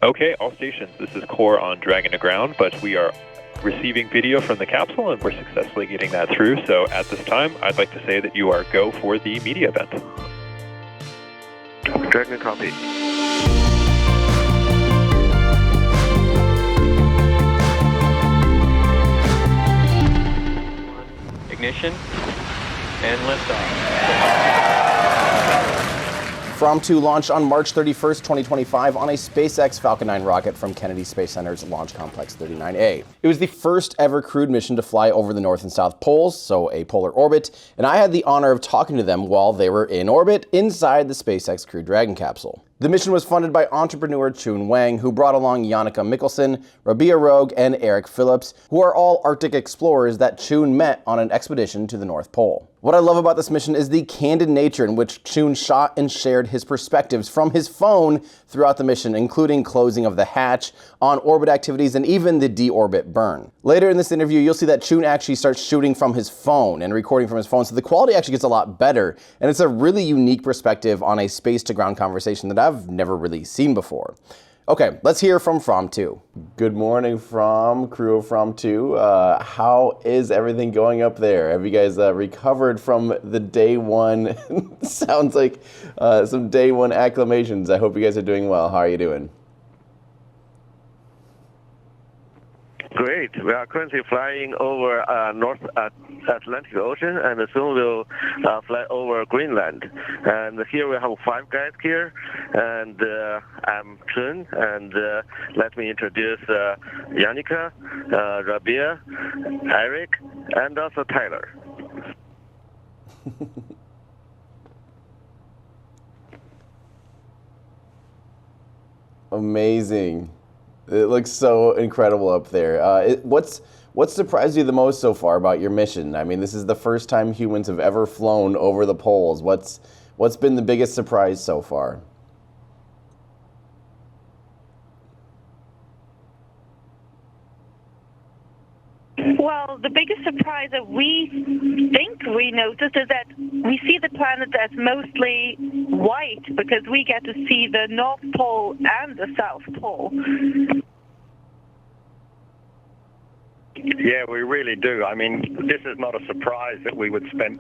Okay, all stations, this is Core on Dragon to Ground, but we are receiving video from the capsule and we're successfully getting that through. So at this time, I'd like to say that you are go for the media event. Dragon copy. Ignition and liftoff. FRAM2 launched on March 31st, 2025 on a SpaceX Falcon 9 rocket from Kennedy Space Center's Launch Complex 39A. It was the first ever crewed mission to fly over the North and South Poles, so a polar orbit, and I had the honor of talking to them while they were in orbit inside the SpaceX Crew Dragon capsule. The mission was funded by entrepreneur Chun Wang, who brought along Yannicka Mikkelsen, Rabia Rogue, and Eric Phillips, who are all Arctic explorers that Chun met on an expedition to the North Pole. What I love about this mission is the candid nature in which Chun shot and shared his perspectives from his phone throughout the mission, including closing of the hatch, on-orbit activities, and even the deorbit burn. Later in this interview, you'll see that Chun actually starts shooting from his phone and recording from his phone, so the quality actually gets a lot better, and it's a really unique perspective on a space-to-ground conversation that I've never really seen before. Okay, let's hear from FRAM2. Good morning from crew of FRAM2. How is everything going up there? Have you guys recovered from the day one? Sounds like some day one acclamations. I hope you guys are doing well. How are you doing? Great. We are currently flying over North Atlantic Ocean, and soon we'll fly over Greenland. And here we have 5 guys here, and I'm Chun, and let me introduce Yannicka, Rabia, Eric, and also Tyler. Amazing. It looks so incredible up there. What's surprised you the most so far about your mission? I mean, this is the first time humans have ever flown over the poles. What's been the biggest surprise so far? Well, the biggest surprise that we think we noticed is that we see the planet as mostly white because we get to see the North Pole and the South Pole. Yeah, we really do. I mean, this is not a surprise that we would spend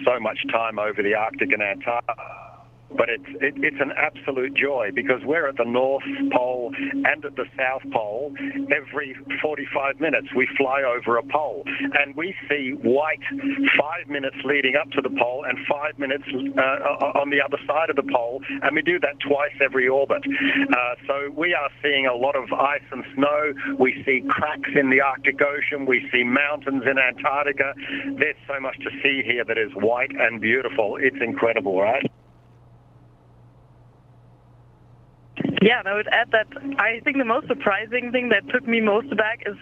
so much time over the Arctic and Antarctica. But it's an absolute joy because we're at the North Pole and at the South Pole. Every 45 minutes we fly over a pole and we see white 5 minutes leading up to the pole and 5 minutes on the other side of the pole, and we do that twice every orbit. So we are seeing a lot of ice and snow. We see cracks in the Arctic Ocean. We see mountains in Antarctica. There's so much to see here that is white and beautiful. It's incredible, right? Yeah, and I would add that I think the most surprising thing that took me most aback is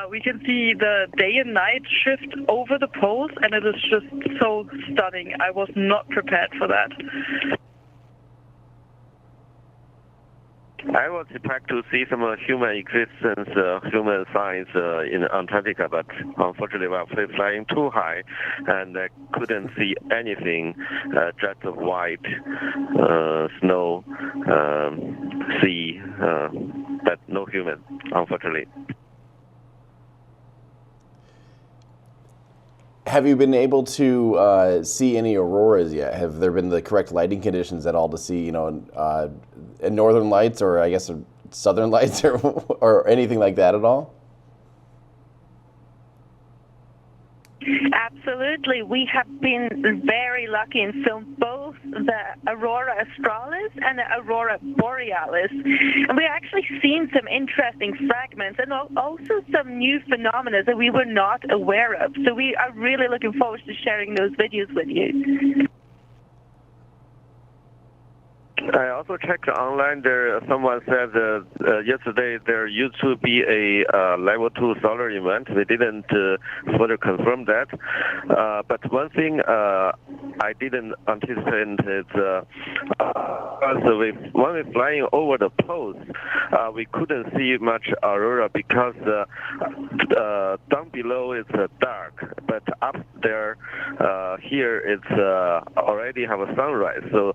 we can see the day and night shift over the poles, and it is just so stunning. I was not prepared for that. I was expected to see some human existence, human signs in Antarctica, but unfortunately we are flying too high and I couldn't see anything, just white, snow, sea, but no human, unfortunately. Have you been able to see any auroras yet? Have there been the correct lighting conditions at all to see, northern lights or I guess southern lights or anything like that at all? Absolutely. We have been very lucky and filmed both the Aurora Australis and the Aurora Borealis. And we actually seen some interesting fragments and also some new phenomena that we were not aware of. So we are really looking forward to sharing those videos with you. I also checked online. Someone said yesterday there used to be a level 2 solar event. We didn't further confirm that. But one thing I didn't anticipate is when we're flying over the poles, we couldn't see much aurora because down below it's dark, but up there, here it's already have a sunrise. So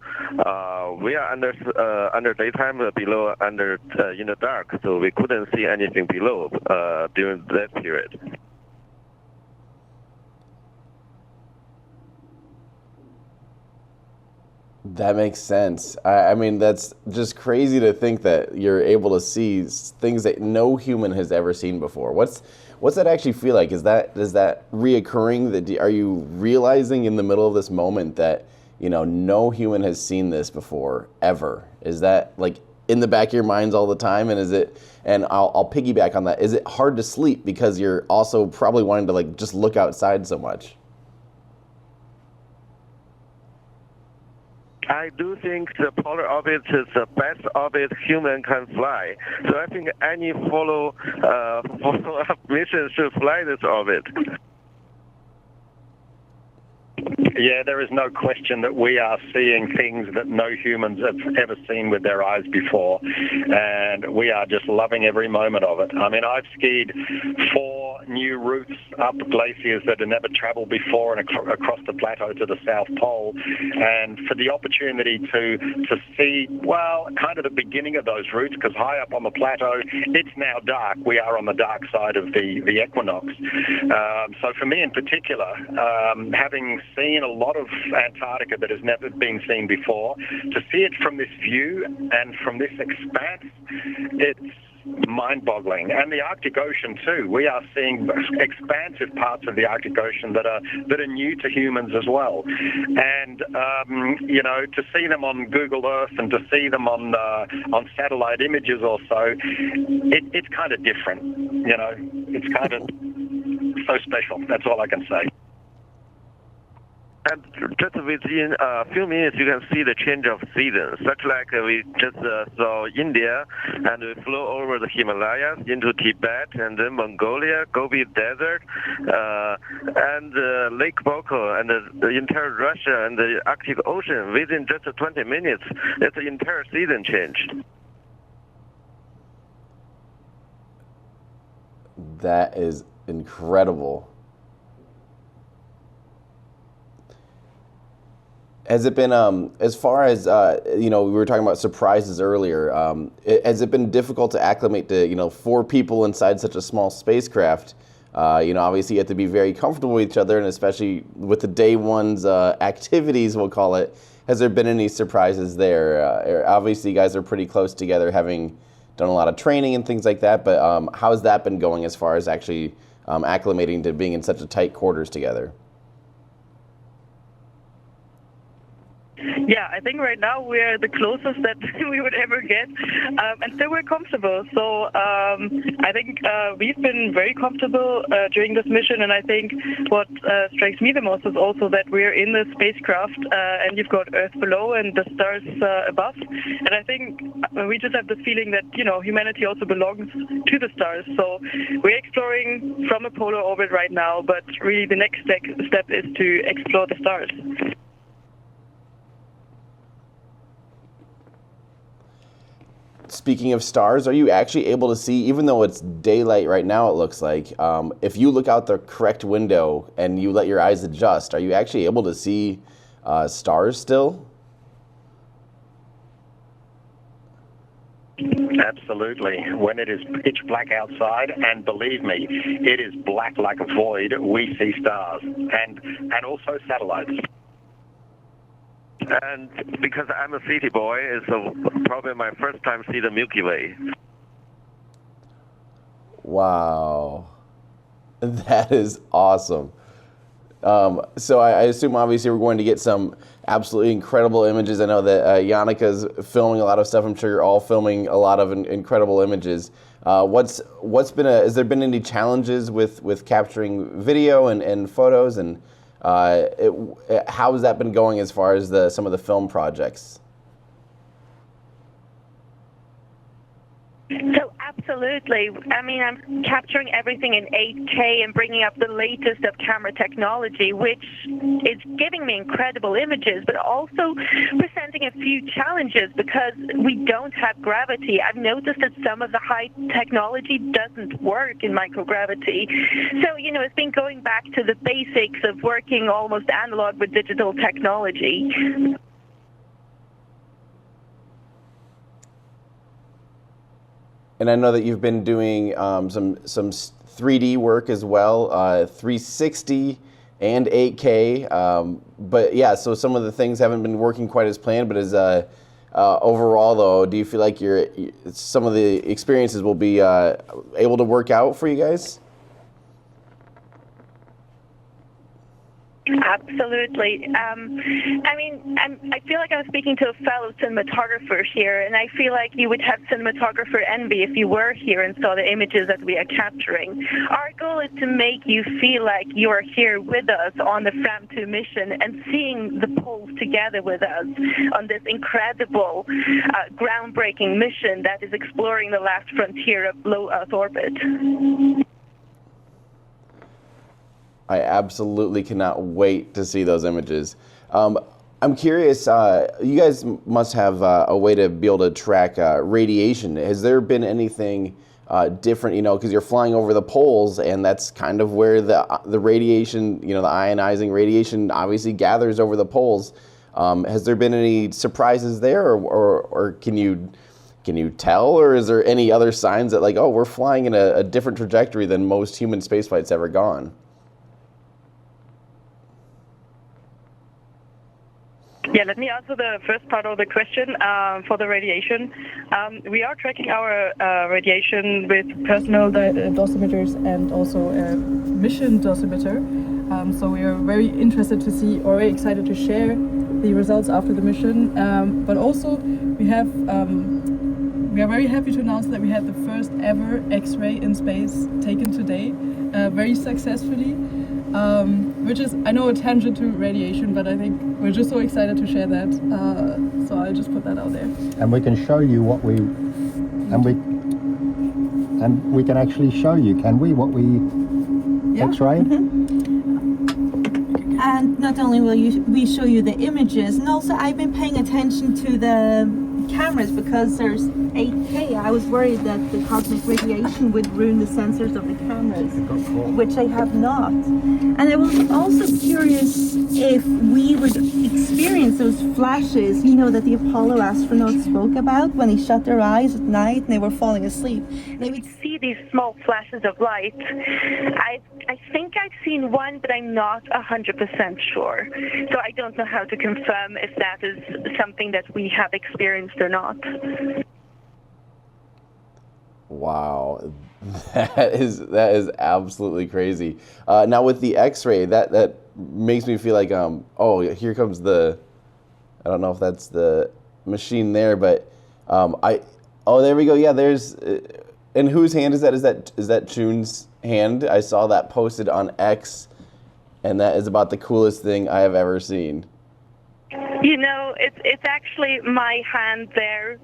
we are under daytime, below under in the dark, so we couldn't see anything below during that period. That makes sense. I mean, that's just crazy to think that you're able to see things that no human has ever seen before. What's that actually feel like? Is that reoccurring? Are you realizing in the middle of this moment that, you know, no human has seen this before ever? Is that like in the back of your minds all the time? And is it? And I'll piggyback on that. Is it hard to sleep because you're also probably wanting to like just look outside so much? I do think the polar orbit is the best orbit human can fly. So I think any follow-up mission should fly this orbit. Yeah, there is no question that we are seeing things that no humans have ever seen with their eyes before, and we are just loving every moment of it. I mean, I've skied 4 new routes up glaciers that had never traveled before and across the plateau to the South Pole, and for the opportunity to see, well, kind of the beginning of those routes, because high up on the plateau, it's now dark. We are on the dark side of the equinox. So for me in particular, having seen a lot of Antarctica that has never been seen before, to see it from this view and from this expanse, it's mind-boggling. And the Arctic Ocean too. We are seeing expansive parts of the Arctic Ocean that are new to humans as well. And you know, to see them on Google Earth and to see them on satellite images or so, it's kind of different. You know, it's kind of so special. That's all I can say. And just within a few minutes, you can see the change of seasons. Such like we just saw India, and we flew over the Himalayas into Tibet, and then Mongolia, Gobi Desert, and Lake Baikal, and the entire Russia and the Arctic Ocean within just 20 minutes. That's the entire season change. That is incredible. Has it been, as far as, you know, we were talking about surprises earlier, has it been difficult to acclimate to, you know, 4 people inside such a small spacecraft? You know, obviously you have to be very comfortable with each other, and especially with the day one's activities, we'll call it. Has there been any surprises there? Obviously you guys are pretty close together, having done a lot of training and things like that, but how has that been going as far as actually acclimating to being in such a tight quarters together? Yeah, I think right now we're the closest that we would ever get, and still we're comfortable. So I think we've been very comfortable during this mission, and I think what strikes me the most is also that we're in the spacecraft, and you've got Earth below and the stars above. And I think we just have this feeling that, you know, humanity also belongs to the stars. So we're exploring from a polar orbit right now, but really the next step is to explore the stars. Speaking of stars, are you actually able to see, even though it's daylight right now it looks like, if you look out the correct window and you let your eyes adjust, are you actually able to see stars still? Absolutely. When it is pitch black outside, and believe me, it is black like a void, we see stars and also satellites. And because I'm a city boy, it's probably my first time see the Milky Way. Wow. That is awesome. So I assume obviously we're going to get some absolutely incredible images. I know that Jannika's filming a lot of stuff. I'm sure you're all filming a lot of incredible images. Has there been any challenges with capturing video and photos, and how has that been going as far as some of the film projects? So absolutely. I mean, I'm capturing everything in 8K and bringing up the latest of camera technology, which is giving me incredible images, but also presenting a few challenges because we don't have gravity. I've noticed that some of the high technology doesn't work in microgravity. So, you know, it's been going back to the basics of working almost analog with digital technology. And I know that you've been doing some 3D work as well, 360 and 8K. But yeah, so some of the things haven't been working quite as planned. But as overall, though, do you feel like some of the experiences will be able to work out for you guys? Absolutely. I mean, I feel like I'm speaking to a fellow cinematographer here, and I feel like you would have cinematographer envy if you were here and saw the images that we are capturing. Our goal is to make you feel like you are here with us on the FRAM2 mission and seeing the poles together with us on this incredible, groundbreaking mission that is exploring the last frontier of low Earth orbit. I absolutely cannot wait to see those images. I'm curious, you guys must have a way to be able to track radiation. Has there been anything different, you know, because you're flying over the poles and that's kind of where the radiation, you know, the ionizing radiation obviously gathers over the poles. Has there been any surprises there or can you tell, or is there any other signs that like, oh, we're flying in a different trajectory than most human spaceflight's ever gone? Yeah, let me answer the first part of the question for the radiation. We are tracking our radiation with personal dosimeters and also a mission dosimeter. So we are very interested to see, or very excited to share the results after the mission. But also we are very happy to announce that we had the first ever X-ray in space taken today, very successfully. Which is, I know, a tangent to radiation, but I think we're just so excited to share that. So I'll just put that out there. And we can show you what we can actually show you, can we, what we X-rayed? Mm-hmm. And not only will we show you the images, and also I've been paying attention to the cameras because there's 8K. I was worried that the cosmic radiation would ruin the sensors of the cameras, which they have not. And I was also curious if we would experience those flashes, you know, that the Apollo astronauts spoke about when they shut their eyes at night and they were falling asleep. They would see these small flashes of light. I think I've seen one, but I'm not 100% sure. So I don't know how to confirm if that is something that we have experienced or not. Wow, that is absolutely crazy. Now with the X-ray, that makes me feel like oh, here comes I don't know if that's the machine there, but there we go. Yeah, there's. In whose hand is that? Is that Chun's hand? I saw that posted on X, and that is about the coolest thing I have ever seen. You know, it's actually my hand there,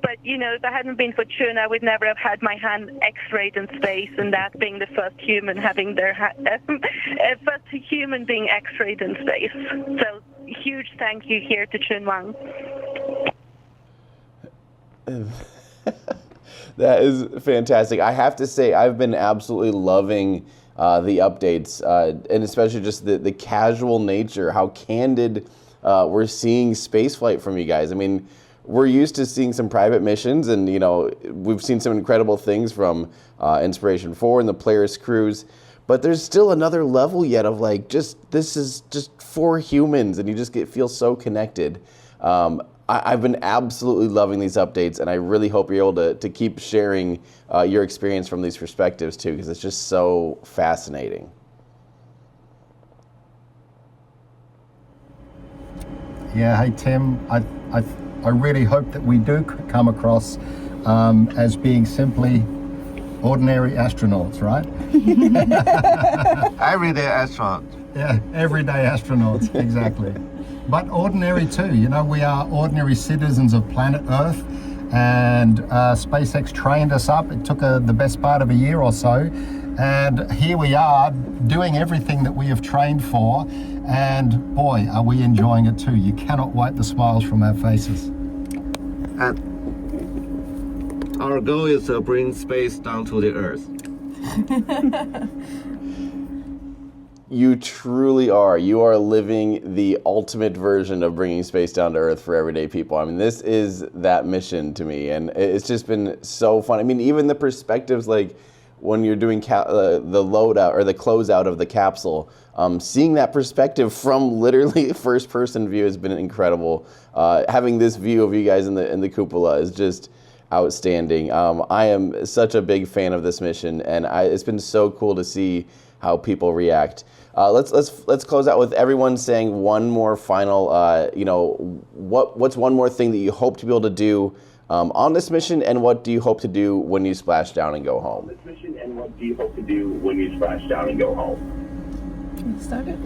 but you know, if it hadn't been for Chun, I would never have had my hand X-rayed in space, and that being the first human having their first human being X-rayed in space. So huge thank you here to Chun Wang. That is fantastic. I have to say, I've been absolutely loving the updates, and especially just the casual nature, how candid we're seeing spaceflight from you guys. I mean, we're used to seeing some private missions, and you know, we've seen some incredible things from Inspiration 4 and the Polaris cruise, but there's still another level yet of like, this is just for humans, and you just feel so connected. I've been absolutely loving these updates, and I really hope you're able to keep sharing your experience from these perspectives too, because it's just so fascinating. Yeah, hey Tim, I really hope that we do come across as being simply ordinary astronauts, right? Everyday astronaut. Yeah, everyday astronauts, exactly. But ordinary too, you know, we are ordinary citizens of planet Earth, and SpaceX trained us up. It took the best part of a year or so, and here we are doing everything that we have trained for, and boy, are we enjoying it too. You cannot wipe the smiles from our faces. Our goal is to bring space down to the Earth. You truly are. You are living the ultimate version of bringing space down to Earth for everyday people. I mean, this is that mission to me, and it's just been so fun. I mean, even the perspectives, like when you're doing the loadout or the closeout of the capsule, seeing that perspective from literally first-person view has been incredible. Having this view of you guys in the cupola is just outstanding. I am such a big fan of this mission, and it's been so cool to see how people react. Let's close out with everyone saying one more final, what's one more thing that you hope to be able to do on this mission, and what do you hope to do when you splash down and go home? This mission, and what do you hope to do when you splash down and go home? Can you start it?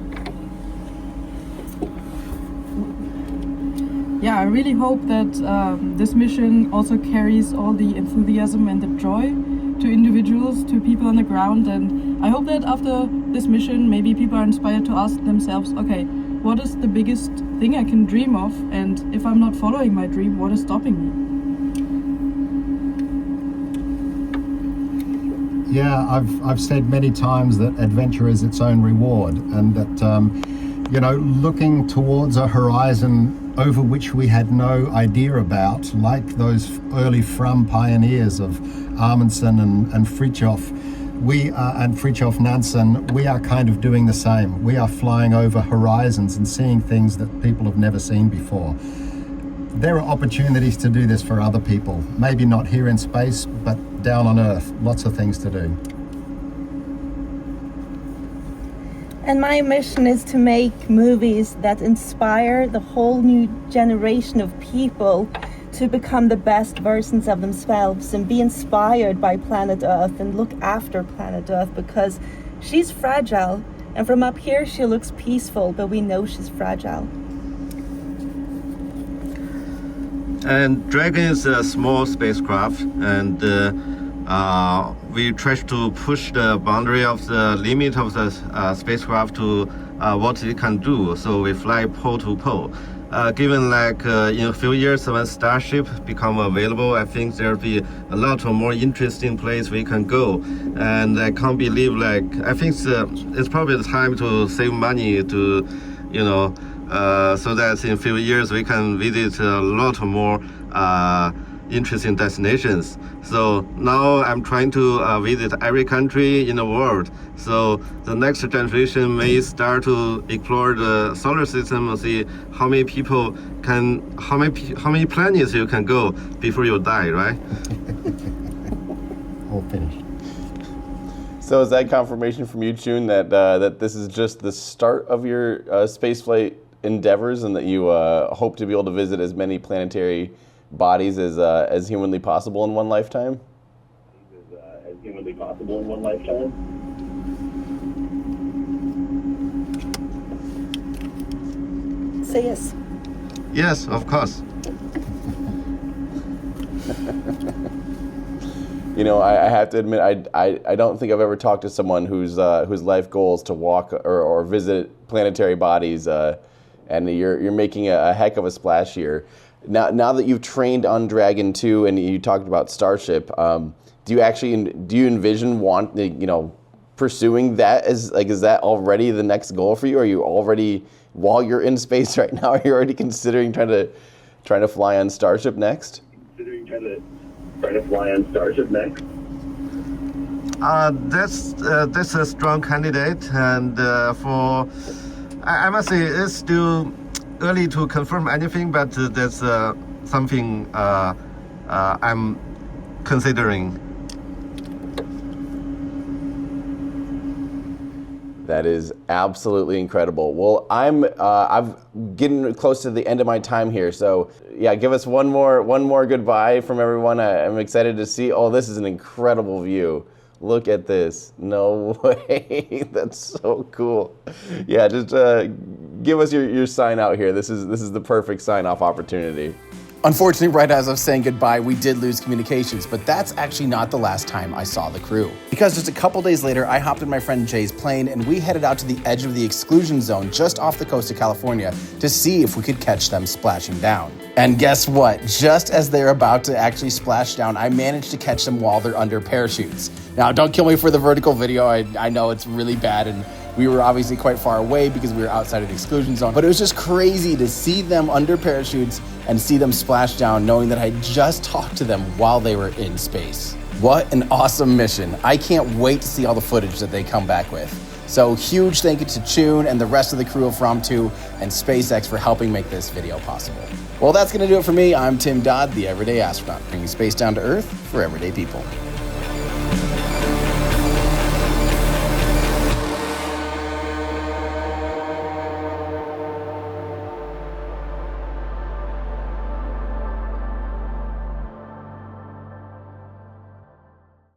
Yeah, I really hope that this mission also carries all the enthusiasm and the joy to individuals, to people on the ground, and I hope that after this mission maybe people are inspired to ask themselves, okay, what is the biggest thing I can dream of, and if I'm not following my dream, what is stopping me? Yeah, I've said many times that adventure is its own reward, and that looking towards a horizon over which we had no idea about, like those early FRAM pioneers of Amundsen and Fritjof, and Fritjof Nansen, we are kind of doing the same. We are flying over horizons and seeing things that people have never seen before. There are opportunities to do this for other people. Maybe not here in space, but down on Earth. Lots of things to do. And my mission is to make movies that inspire the whole new generation of people to become the best versions of themselves and be inspired by planet Earth and look after planet Earth, because she's fragile, and from up here she looks peaceful, but we know she's fragile. And Dragon is a small spacecraft, and we try to push the boundary of the limit of the spacecraft to what it can do. So we fly pole to pole. Given in a few years when Starship become available, I think there'll be a lot of more interesting place we can go. And I can't believe, I think it's probably the time to save money to, so that in a few years we can visit a lot more interesting destinations. So now I'm trying to visit every country in the world. So the next generation may start to explore the solar system and see how many planets you can go before you die, right? All finished. So is that confirmation from you, Chun, that this is just the start of your spaceflight endeavors, and that you hope to be able to visit as many planetary bodies as humanly possible in one lifetime? As humanly possible in one lifetime? Say yes. Yes, of course. I have to admit, I don't think I've ever talked to someone whose life goal is to walk or visit planetary bodies, and you're making a heck of a splash here. Now that you've trained on Dragon 2 and you talked about Starship, do you envision pursuing that is that already the next goal for you? Are you already, while you're in space right now, are you already considering trying to fly on Starship next? Trying to fly on Starship next? That's a strong candidate, and I must say it's still early to confirm anything, but that's something I'm considering. That is absolutely incredible. Well, I'm getting close to the end of my time here, so yeah, give us one more goodbye from everyone. I'm excited to see. Oh, this is an incredible view. Look at this. No way. That's so cool. Yeah, just give us your sign out here. This is the perfect sign off opportunity. Unfortunately, right as I was saying goodbye, we did lose communications, but that's actually not the last time I saw the crew. Because just a couple days later, I hopped in my friend Jay's plane and we headed out to the edge of the exclusion zone just off the coast of California to see if we could catch them splashing down. And guess what? Just as they're about to actually splash down, I managed to catch them while they're under parachutes. Now, don't kill me for the vertical video. I know it's really bad, and we were obviously quite far away because we were outside of the exclusion zone, but it was just crazy to see them under parachutes and see them splash down knowing that I just talked to them while they were in space. What an awesome mission. I can't wait to see all the footage that they come back with. So huge thank you to Chun and the rest of the crew of FRAM2 and SpaceX for helping make this video possible. Well, that's gonna do it for me. I'm Tim Dodd, the Everyday Astronaut, bringing space down to Earth for everyday people.